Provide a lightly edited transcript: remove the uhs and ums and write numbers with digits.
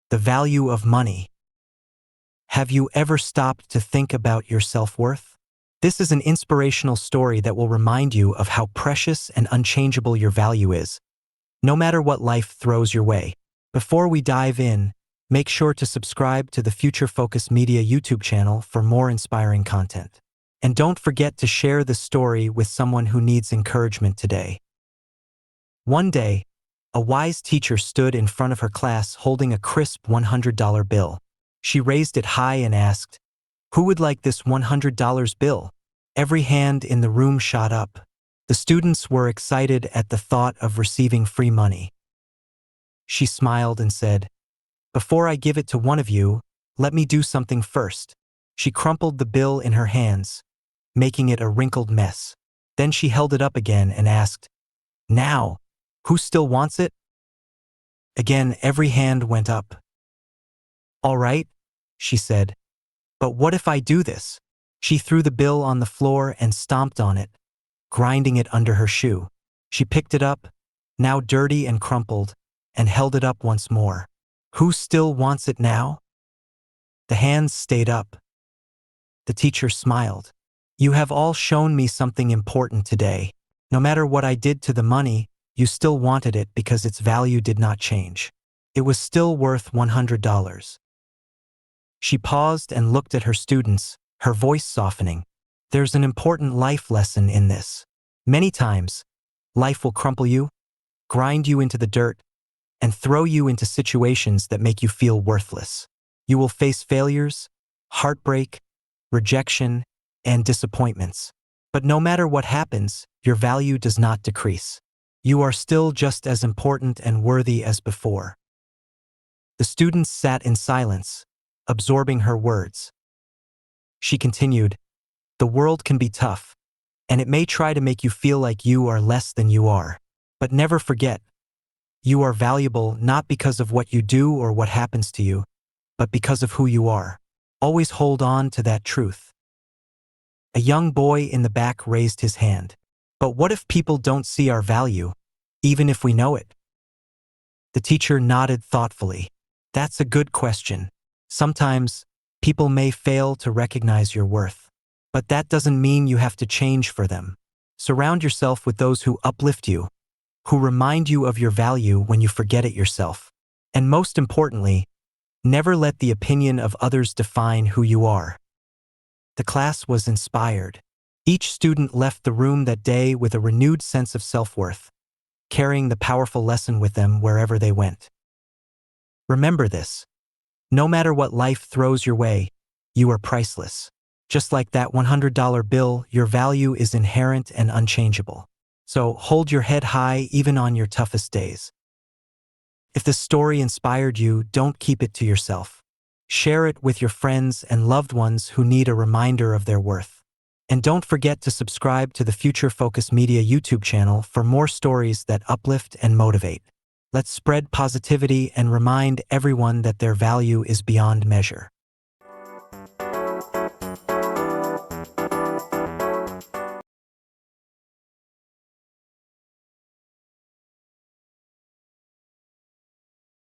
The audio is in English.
The value of money. Have you ever stopped to think about your self-worth? This is an inspirational story that will remind you of how precious and unchangeable your value is, no matter what life throws your way. Before we dive in, make sure to subscribe to the Future Focus Media YouTube channel for more inspiring content. And don't forget to share the story with someone who needs encouragement today. One day, a wise teacher stood in front of her class holding a crisp $100 bill. She raised it high and asked, "Who would like this $100 bill?" Every hand in the room shot up. The students were excited at the thought of receiving free money. She smiled and said, "Before I give it to one of you, let me do something first." She crumpled the bill in her hands, making it a wrinkled mess. Then she held it up again and asked, "Now, who still wants it?" Again, every hand went up. "All right," she said, "but what if I do this?" She threw the bill on the floor and stomped on it, grinding it under her shoe. She picked it up, now dirty and crumpled, and held it up once more. "Who still wants it now?" The hands stayed up. The teacher smiled. "You have all shown me something important today. No matter what I did to the money, you still wanted it because its value did not change. It was still worth $100. She paused and looked at her students, her voice softening. "There's an important life lesson in this. Many times, life will crumple you, grind you into the dirt, and throw you into situations that make you feel worthless. You will face failures, heartbreak, rejection, and disappointments. But no matter what happens, your value does not decrease. You are still just as important and worthy as before." The students sat in silence, absorbing her words. She continued, "The world can be tough, and it may try to make you feel like you are less than you are. But never forget, you are valuable not because of what you do or what happens to you, but because of who you are. Always hold on to that truth." A young boy in the back raised his hand. "But what if people don't see our value, even if we know it?" The teacher nodded thoughtfully. "That's a good question. Sometimes, people may fail to recognize your worth. But that doesn't mean you have to change for them. Surround yourself with those who uplift you, who remind you of your value when you forget it yourself. And most importantly, never let the opinion of others define who you are." The class was inspired. Each student left the room that day with a renewed sense of self-worth, carrying the powerful lesson with them wherever they went. Remember this. No matter what life throws your way, you are priceless. Just like that $100 bill, your value is inherent and unchangeable. So hold your head high even on your toughest days. If this story inspired you, don't keep it to yourself. Share it with your friends and loved ones who need a reminder of their worth. And don't forget to subscribe to the Future Focus Media YouTube channel for more stories that uplift and motivate. Let's spread positivity and remind everyone that their value is beyond measure.